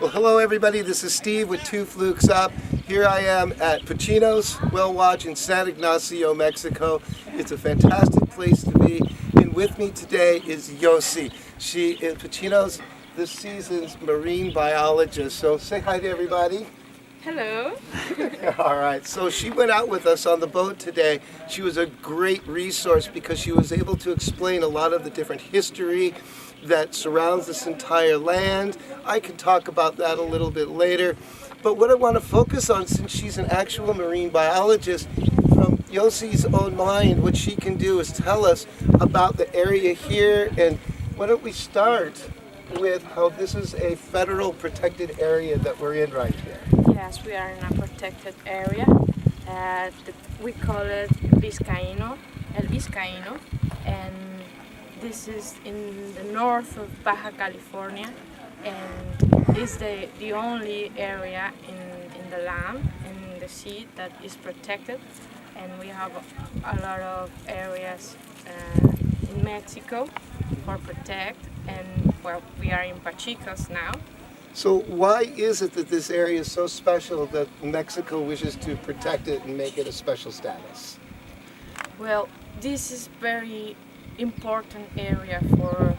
Well, hello everybody. This is Steve with Two Flukes Up. Here I am at Pachico's Whale Watch in San Ignacio, Mexico. It's a fantastic place to be. And with me today is Yossi. She is Pachico's this season's marine biologist. So say hi to everybody. Hello. All right, so she went out with us on the boat today. She was a great resource because she was able to explain a lot of the different history that surrounds this entire land. I can talk about that a little bit later. But what I want to focus on, since she's an actual marine biologist, from Yossi's own mind, what she can do is tell us about the area here. And why don't we start with how this is a federal protected area that we're in right here. Yes, we are in a protected area. We call it El Vizcaíno, and this is in the north of Baja California, and is the only area in the land, in the sea, that is protected. And we have a lot of areas in Mexico for protect, and well, we are in Pachico's now. So why is it that this area is so special that Mexico wishes to protect it and make it a special status? Well, this is very important area for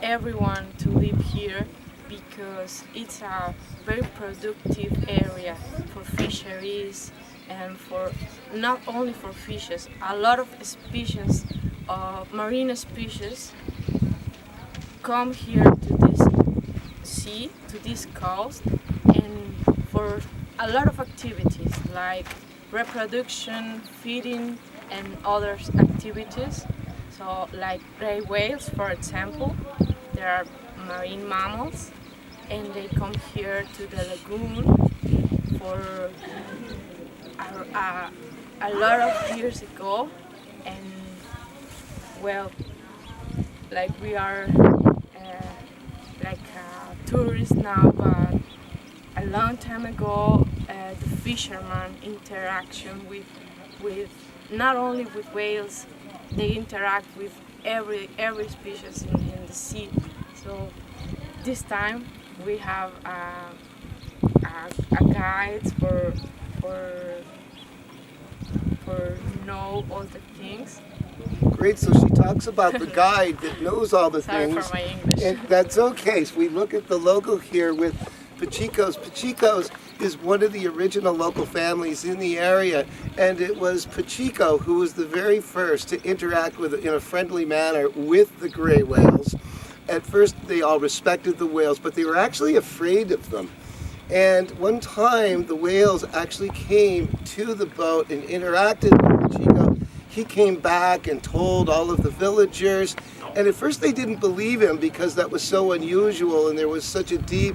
everyone to live here because it's a very productive area for fisheries and for not only for fishes. A lot of species of marine species come here to this sea, to this coast, and for a lot of activities like reproduction, feeding, and other activities. So like gray whales, for example, they are marine mammals, and they come here to the lagoon for a lot of years ago. And well, like we are like tourists now, but a long time ago, the fishermen interaction with not only with whales, they interact with every species in the sea. So this time we have a guide for know all the things. Great, so she talks about the guide that knows all the Sorry things. for my English. And that's okay. So we look at the logo here with Pachico's. Pachico's is one of the original local families in the area, and it was Pachico who was the very first to interact with, in a friendly manner, with the gray whales. At first they all respected the whales, but they were actually afraid of them. And one time the whales actually came to the boat and interacted with Pachico. He came back and told all of the villagers, and at first they didn't believe him because that was so unusual and there was such a deep,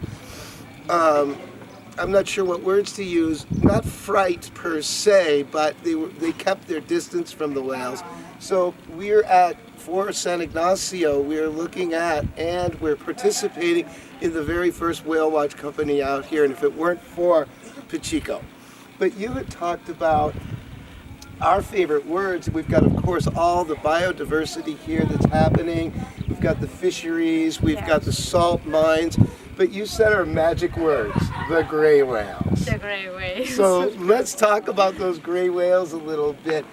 I'm not sure what words to use, not fright per se, but they kept their distance from the whales. So we're at for San Ignacio, we're looking at and we're participating in the very first whale watch company out here, and if it weren't for Pachico. But you had talked about our favorite words. We've got, of course, all the biodiversity here that's happening. We've got the fisheries, we've got the salt mines, but you said our magic words, the gray whales. The gray whales. So let's talk about those gray whales a little bit.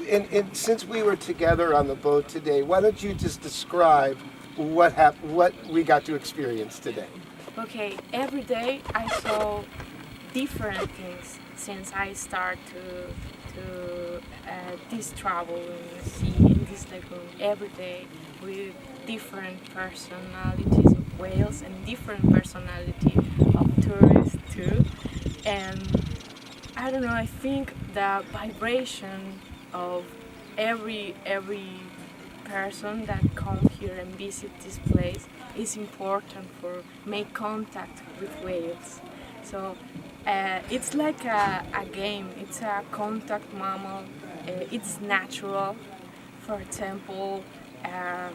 And since we were together on the boat today, why don't you just describe what we got to experience today? Okay, every day I saw different things since I started to this travel in the sea, in this lagoon, every day with different personalities of whales and different personality of tourists too. And I don't know, I think the vibration of every person that come here and visit this place is important for make contact with whales. So it's like a game. It's a contact mammal. It's natural. For example, I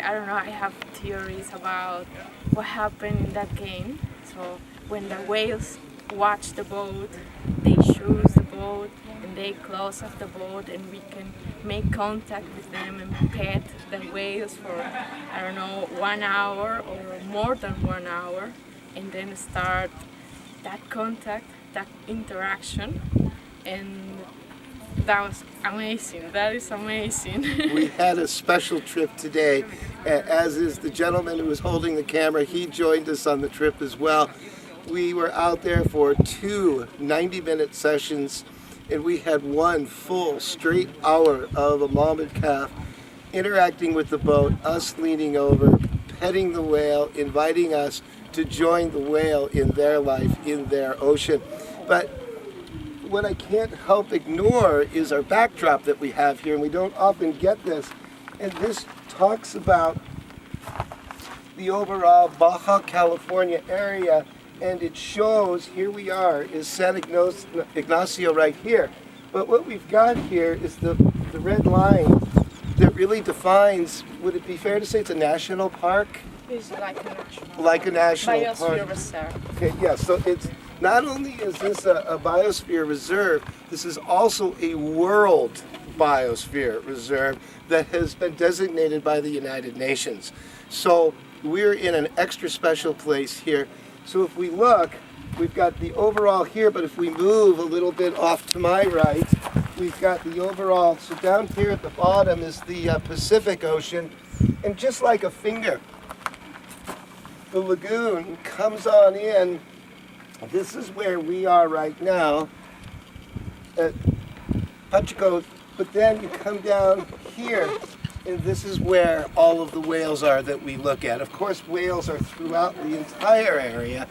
don't know. I have theories about what happened in that game. So when the whales watch the boat, they choose the boat and they close off the boat and we can make contact with them and pet the whales for, I don't know, 1 hour or more than 1 hour, and then start that contact, that interaction, and that was amazing. That is amazing. We had a special trip today, as is the gentleman who was holding the camera. He joined us on the trip as well. We were out there for 2 90-minute sessions, and we had 1 full straight hour of a mom and calf interacting with the boat, us leaning over, petting the whale, inviting us to join the whale in their life, in their ocean. But what I can't help ignore is our backdrop that we have here, and we don't often get this. And this talks about the overall Baja California area, and it shows, here we are, is San Ignacio right here. But what we've got here is the red line that really defines, would it be fair to say it's a national park? It's like a national, like a national biosphere park. reserve. Okay, yeah, so it's not only is this a biosphere reserve, this is also a world biosphere reserve that has been designated by the United Nations. So we're in an extra special place here. So if we look, we've got the overall here, but if we move a little bit off to my right, we've got the overall. So down here at the bottom is the Pacific Ocean, and just like a finger, the lagoon comes on in. This is where we are right now at Pachico, but then you come down here, and this is where all of the whales are that we look at. Of course, whales are throughout the entire area,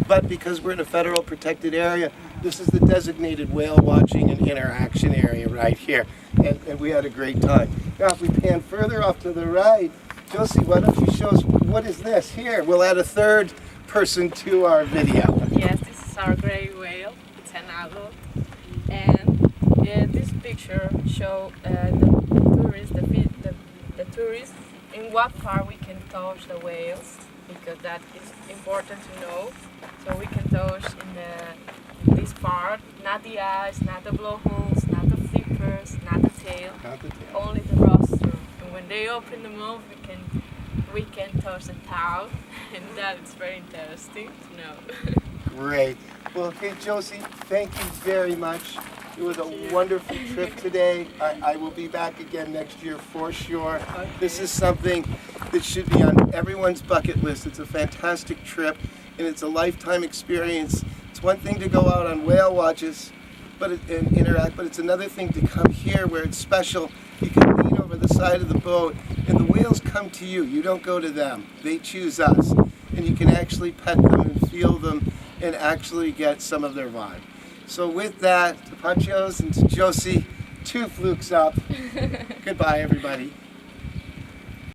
but because we're in a federal protected area, this is the designated whale watching and interaction area right here, and we had a great time. Now, if we pan further off to the right, Josie, why don't you show us, what is this here? We'll add a third person to our video. Yes, this is our gray whale. It's an adult, and this picture shows the tourists in what part we can touch the whales, because that is important to know. So we can touch in this part, not the eyes, not the blowholes, not the flippers, not the tail, only the rostrum. And when they open the mouth, we can touch the tongue, and that is very interesting to know. Great. Well, okay, Josie, thank you very much. It was a wonderful trip today. I will be back again next year for sure. Okay. This is something that should be on everyone's bucket list. It's a fantastic trip, and it's a lifetime experience. It's one thing to go out on whale watches and interact, but it's another thing to come here where it's special. You can lean over the side of the boat, and the whales come to you. You don't go to them. They choose us. And you can actually pet them and feel them and actually get some of their vibe. So with that, to Panchos and to Josie, 2 flukes up. Goodbye, everybody.